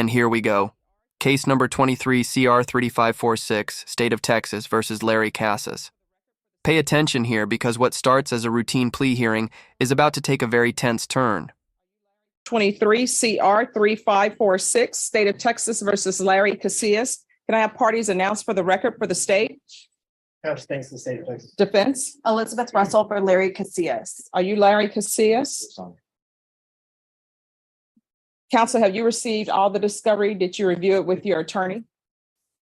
And here we go. Case number 23 CR 3546, State of Texas versus Larry Casas. Pay attention here because what starts as a routine plea hearing is about to take a very tense turn. 23 CR 3546, State of Texas versus Larry Casillas. Can I have parties announced for the record for the state? Thanks to the state of Texas. Defense? Elizabeth Russell for Larry Casillas. Are you Larry Casillas? Counsel, have you received all the discovery? Did you review it with your attorney?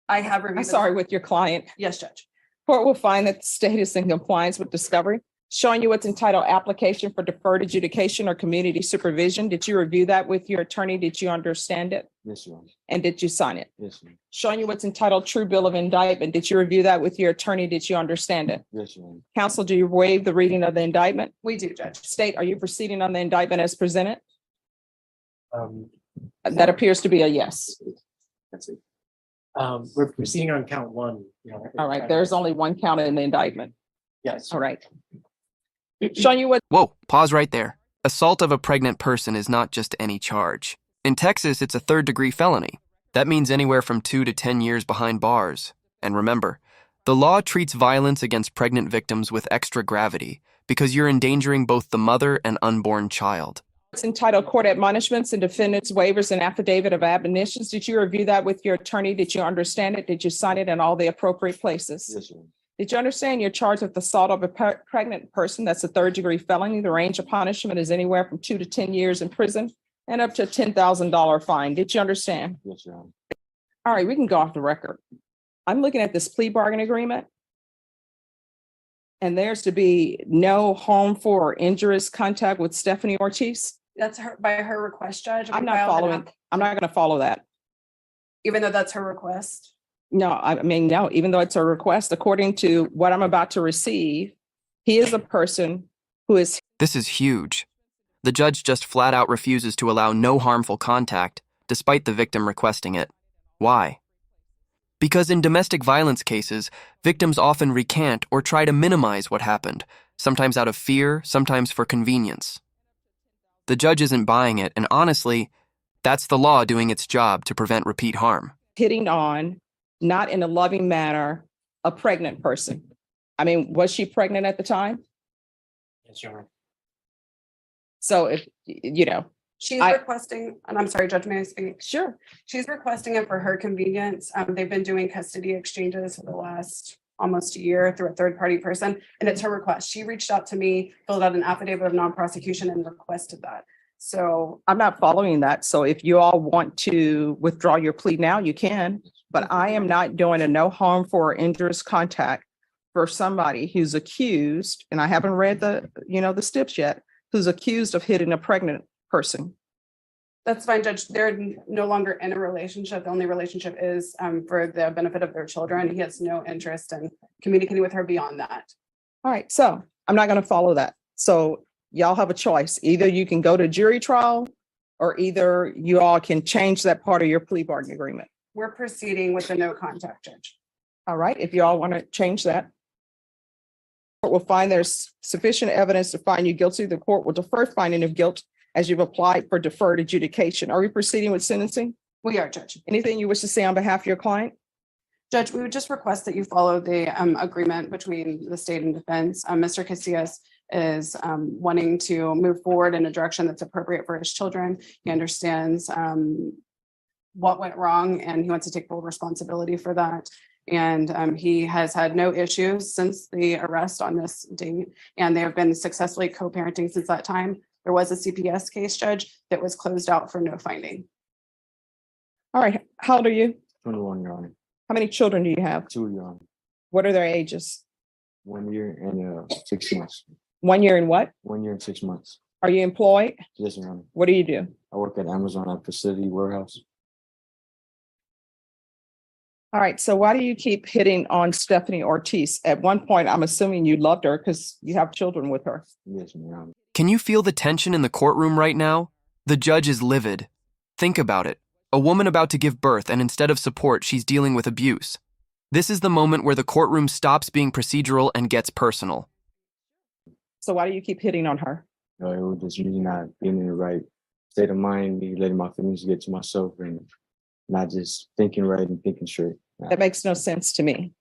I have reviewed. I'm sorry, with your client. Yes, Judge. Court will find that the state is in compliance with discovery. Showing you what's entitled application for deferred adjudication or community supervision. Did you review that with your attorney? Did you understand it? Yes, ma'am. And did you sign it? Yes, ma'am. Showing you what's entitled true bill of indictment. Did you review that with your attorney? Did you understand it? Yes, ma'am. Counsel, do you waive the reading of the indictment? We do, Judge. State, are you proceeding on the indictment as presented? Um, That appears to be a yes. That's it. We're proceeding on count one. All right, there's only one count in the indictment. Yes. All right. Showing you what, Whoa, pause right there. Assault of a pregnant person is not just any charge. In Texas, it's a third-degree felony. That means anywhere from 2 to 10 years behind bars. And remember, the law treats violence against pregnant victims with extra gravity because you're endangering both the mother and unborn child. what's entitled court admonishments and defendants waivers and affidavit of admonitions. Did you review that with your attorney? Did you understand it? Did you sign it in all the appropriate places? Yes, ma'am. Did you understand you're charged with assault of a pregnant person? That's a third-degree felony. The range of punishment is anywhere from 2 to 10 years in prison and up to a $10,000 fine. Did you understand? Yes, ma'am. All right, we can go off the record. I'm looking at this plea bargain agreement. And there's to be no harmful or injurious contact with Stephanie Ortiz. That's her by her request, Judge. I'm We not filed an following, I'm not going to follow that. Even though that's her request. No, I mean, no, even though it's a request, according to what I'm about to receive, he is a person who is This is huge. The judge just flat out refuses to allow no harmful contact, despite the victim requesting it. Why? Because in domestic violence cases, victims often recant or try to minimize what happened, sometimes out of fear, sometimes for convenience. The judge isn't buying it, and honestly, that's the law doing its job to prevent repeat harm. hitting on, not in a loving manner, a pregnant person. I mean, was she pregnant at the time? Yes, Your Honor. So if, you know, She's I- requesting, and I'm sorry, Judge, may I speak? sure. She's requesting it for her convenience. They've been doing custody exchanges for the last almost a year through a third party person, and it's her request. She reached out to me, filled out an affidavit of non-prosecution and requested that. So I'm not following that. So if you all want to withdraw your plea now, you can, but I am not doing a no harmful or injurious contact for somebody who's accused, and I haven't read the, the steps yet, who's accused of hitting a pregnant person. that's fine, Judge. They're no longer in a relationship. The only relationship is for the benefit of their children. He has no interest in communicating with her beyond that. All right, so I'm not going to follow that. So y'all have a choice. Either you can go to jury trial or either you all can change that part of your plea bargain agreement. We're proceeding with the no contact, Judge. All right, if you all want to change that. Court will find there's sufficient evidence to find you guilty. The court will defer finding of guilt as you've applied for deferred adjudication. Are we proceeding with sentencing? We are, Judge. Anything you wish to say on behalf of your client? Judge, we would just request that you follow the agreement between the state and defense. Mr. Casillas is wanting to move forward in a direction that's appropriate for his children. He understands what went wrong and he wants to take full responsibility for that. And he has had no issues since the arrest on this date, and they have been successfully co-parenting since that time. There was a CPS case, Judge, that was closed out for no finding. All right, how old are you? 21, Your Honor. How many children do you have? 2, Your Honor. What are their ages? 1 year and 6 months. 1 year and what? 1 year and 6 months. Are you employed? Yes, Your Honor. What do you do? I work at Amazon at Facility Warehouse. All right, so why do you keep hitting on Stephanie Ortiz? At one point, I'm assuming you loved her because you have children with her. Yes, Your Honor. Can you feel the tension in the courtroom right now? The judge is livid. Think about it. A woman about to give birth, and instead of support, she's dealing with abuse. This is the moment where the courtroom stops being procedural and gets personal. So why do you keep hitting on her? It was just me not being in the right state of mind, me letting my feelings get to myself and not just thinking right and thinking straight. That makes no sense to me.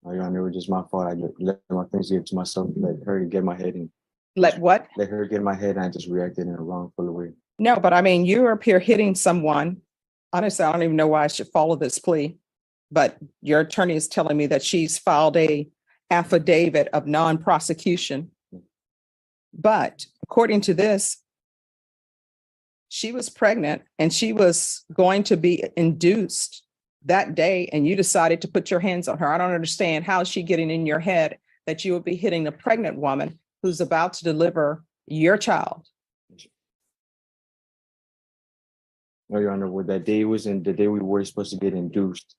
Your Honor, it was just my fault. I just let my things get to myself, let her get in my head and Let what? let her get in my head, and I just reacted in a wrongful way. No, but I mean, you're up here hitting someone. Honestly, I don't even know why I should follow this plea. But your attorney is telling me that she's filed a affidavit of non-prosecution. But according to this, she was pregnant and she was going to be induced that day, and you decided to put your hands on her. I don't understand how is she getting in your head that you would be hitting a pregnant woman who's about to deliver your child. No, Your Honor, what that day was in the day we were supposed to get induced.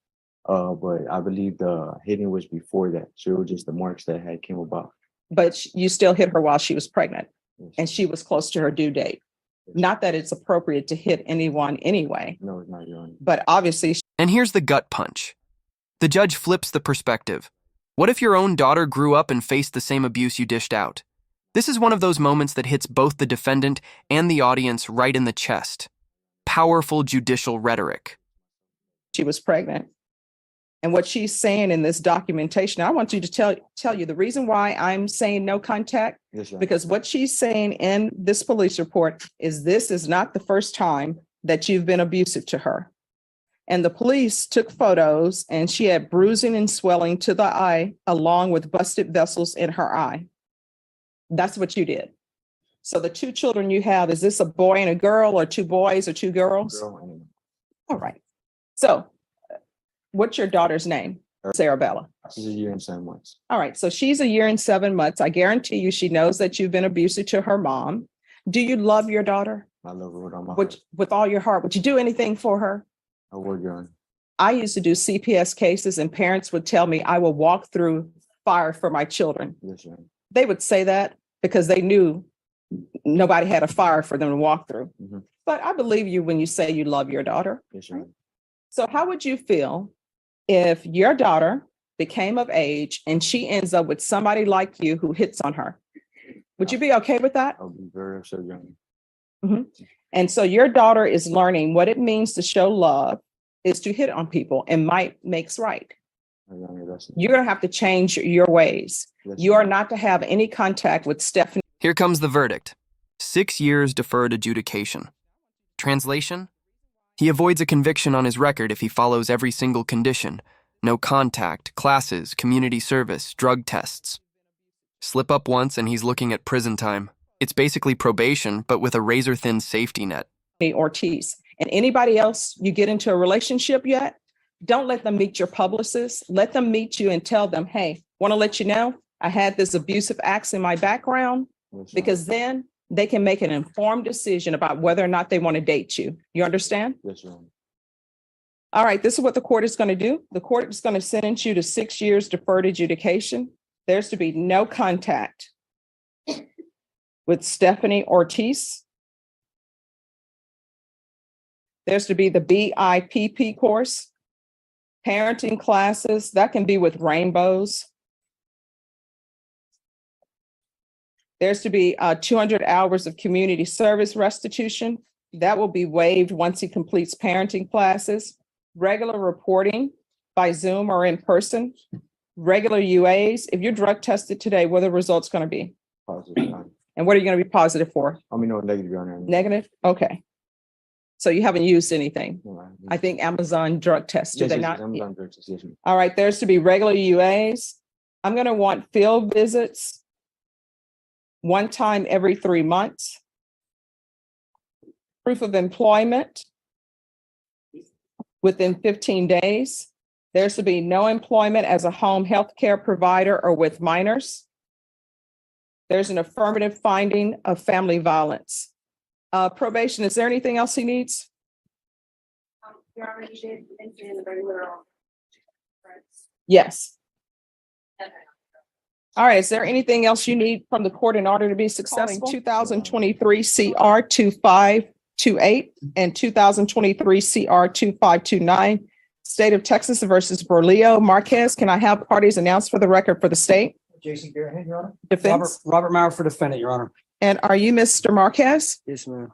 But I believe the hitting was before that. So it was just the marks that had came about. But you still hit her while she was pregnant Yes. and she was close to her due date. Yes. Not that it's appropriate to hit anyone anyway, No, it's not, Your Honor. but obviously And here's the gut punch. The judge flips the perspective. What if your own daughter grew up and faced the same abuse you dished out? This is one of those moments that hits both the defendant and the audience right in the chest. Powerful judicial rhetoric. she was pregnant. And what she's saying in this documentation, I want you to tell you the reason why I'm saying no contact, Yes, Your Honor. because what she's saying in this police report is this is not the first time that you've been abusive to her. And the police took photos and she had bruising and swelling to the eye along with busted vessels in her eye. That's what you did. So the two children you have, is this a boy and a girl or two boys or two girls? Girl, and All right. So what's your daughter's name? Sarabella. she's a year and 7 months. All right. So she's a year and 7 months. I guarantee you she knows that you've been abusive to her mom. Do you love your daughter I love her with all my heart. with all your heart? Would you do anything for her? I would, Your Honor. I used to do CPS cases and parents would tell me I will walk through fire for my children. Yes, Your Honor. They would say that because they knew nobody had a fire for them to walk through. Mhm. But I believe you when you say you love your daughter. Yes, Your Honor. So how would you feel if your daughter became of age and she ends up with somebody like you who hits on her? Would you be okay with that? I'll be very upset, Your Honor. And so your daughter is learning what it means to show love is to hit on people, and might makes right. Your Honor, that's You're going to have to change your ways. yes, You are not to have any contact with Stephanie. Here comes the verdict. 6 years deferred adjudication. Translation? He avoids a conviction on his record if he follows every single condition. No contact, classes, community service, drug tests. Slip up once and he's looking at prison time. It's basically probation, but with a razor-thin safety net. Ortiz. And anybody else you get into a relationship yet, don't let them meet your publicist. Let them meet you and tell them, hey, want to let you know, I had this abusive acts in my background, Yes, Your Honor. because then they can make an informed decision about whether or not they want to date you. You understand? Yes, Your Honor. All right, this is what the court is going to do. The court is going to sentence you to 6 years deferred adjudication. There's to be no contact with Stephanie Ortiz. There's to be the BIPP course, parenting classes, that can be with rainbows. There's to be 200 hours of community service restitution. That will be waived once he completes parenting classes, regular reporting by Zoom or in person, regular UAs. If you're drug tested today, what are the results going to be? Positive, Your Honor. And what are you going to be positive for? I mean, no, negative, Your Honor. Negative? Okay. So you haven't used anything. No, I think Amazon drug tests, do yes, they yes, not? yes, I'm done drugs, yes, ma'am. All right, there's to be regular UAs. I'm going to want field visits one time every 3 months. Proof of employment within 15 days. There's to be no employment as a home health care provider or with minors. There's an affirmative finding of family violence. Probation, is there anything else he needs? You already did mention the regular. Yes. All right, is there anything else you need from the court in order to be successful? 2023 CR 2528 and 2023 CR 2529, State of Texas versus Berlio Marquez. Can I have parties announced for the record for the state? Jason Garrett, Your Honor. Defense? Robert Maurer for defendant, Your Honor. And are you Mr. Marquez? Yes, ma'am.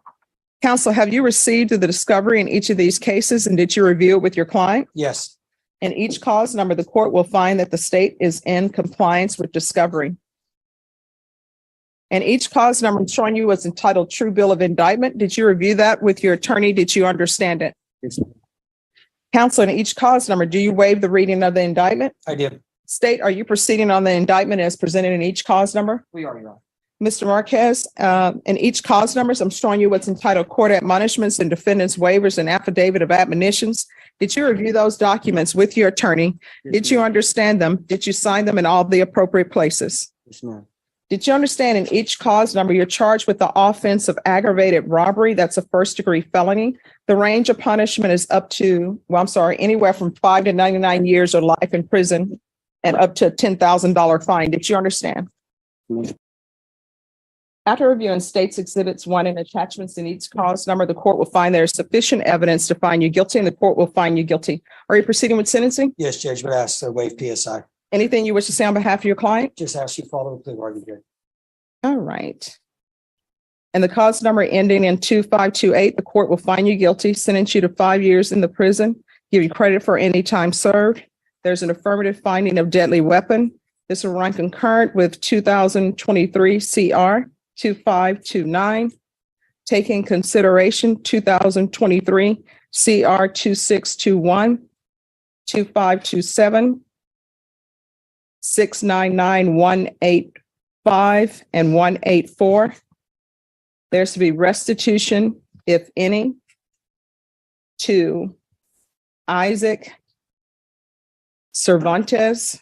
Counsel, have you received the discovery in each of these cases and did you review it with your client? Yes. In each cause number, the court will find that the state is in compliance with discovery. And each cause number I'm showing you was entitled True Bill of Indictment. Did you review that with your attorney? Did you understand it? Yes, ma'am. Counsel, in each cause number, do you waive the reading of the indictment? I did. State, are you proceeding on the indictment as presented in each cause number? We are, Your Honor. Mr. Marquez, in each cause numbers, I'm showing you what's entitled Court Admonishments and Defendants Waivers and Affidavit of Admonitions. Did you review those documents with your attorney? Did you understand them? Did you sign them in all the appropriate places? Yes, ma'am. Did you understand in each cause number, you're charged with the offense of aggravated robbery? That's a first-degree felony. The range of punishment is up to, anywhere from 5 to 99 years or life in prison and up to a $10,000 fine. Did you understand? Yes. After reviewing states exhibits 1 and attachments in each cause number, the court will find there is sufficient evidence to find you guilty and the court will find you guilty. Are you proceeding with sentencing? Yes, Judge, but ask to waive PSI. Anything you wish to say on behalf of your client? Just ask you follow the plea bargain here. All right. And the cause number ending in 2528, the court will find you guilty, sentence you to 5 years in the prison, give you credit for any time served. There's an affirmative finding of deadly weapon. This will run concurrent with 2023 CR 2529. Taking consideration 2023 CR 2621, 2527, 699185 and 184. There's to be restitution, if any, to Isaac Cervantes,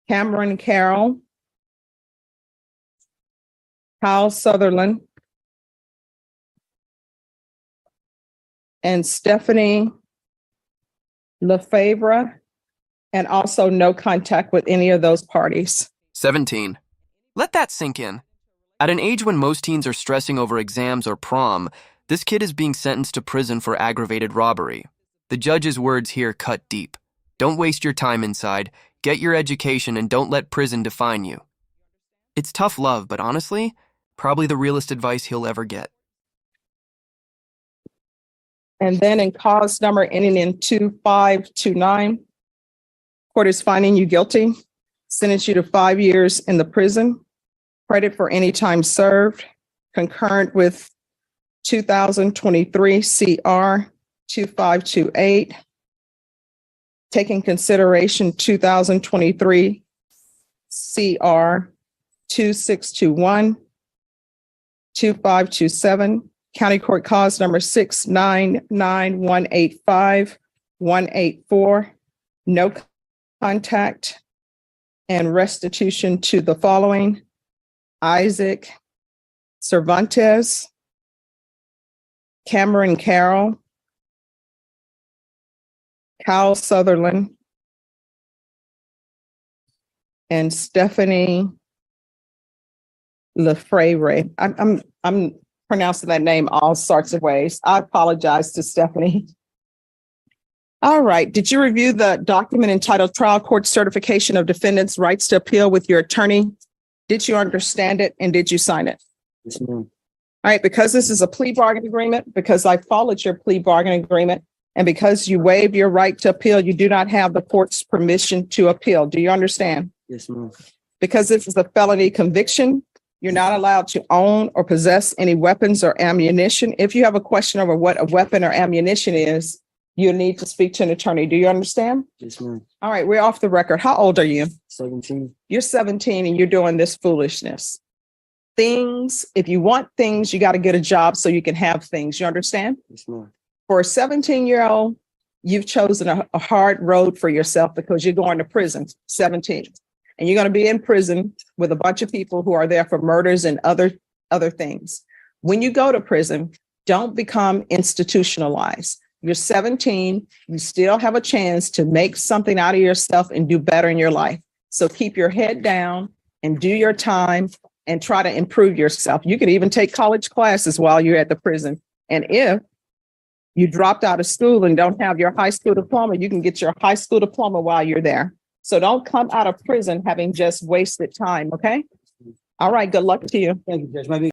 Cameron Carroll, Kyle Sutherland, and Stephanie Lefebvre, and also no contact with any of those parties. 17. Let that sink in. At an age when most teens are stressing over exams or prom, this kid is being sentenced to prison for aggravated robbery. The judge's words here cut deep. Don't waste your time inside, get your education, and don't let prison define you. It's tough love, but honestly, probably the realest advice he'll ever get. And then in cause number ending in 2529, court is finding you guilty, sentence you to 5 years in the prison, credit for any time served, concurrent with 2023 CR 2528, taking consideration 2023 CR 2621, 2527, County Court Cause number 699185, 184, no contact and restitution to the following: Isaac Cervantes, Cameron Carroll, Kyle Sutherland, and Stephanie Lefebvre. I'm pronouncing that name all sorts of ways. I apologize to Stephanie. All right. Did you review the document entitled Trial Court Certification of Defendants' Rights to Appeal with your attorney? Did you understand it and did you sign it? Yes, ma'am. All right. Because this is a plea bargain agreement, because I followed your plea bargain agreement, and because you waived your right to appeal, you do not have the court's permission to appeal. Do you understand? Yes, ma'am. Because this is a felony conviction, you're not allowed to own or possess any weapons or ammunition. If you have a question over what a weapon or ammunition is, you need to speak to an attorney. Do you understand? Yes, ma'am. All right, we're off the record. How old are you? 17. You're 17 and you're doing this foolishness. If you want things, you got to get a job so you can have things. You understand? Yes, ma'am. For a 17-year-old, you've chosen a hard road for yourself because you're going to prison, 17. And you're going to be in prison with a bunch of people who are there for murders and other things. When you go to prison, don't become institutionalized. You're 17, you still have a chance to make something out of yourself and do better in your life. So keep your head down and do your time and try to improve yourself. You can even take college classes while you're at the prison. And if you dropped out of school and don't have your high school diploma, you can get your high school diploma while you're there. So don't come out of prison having just wasted time, okay? All right, good luck to you. Thank you, Judge. Maybe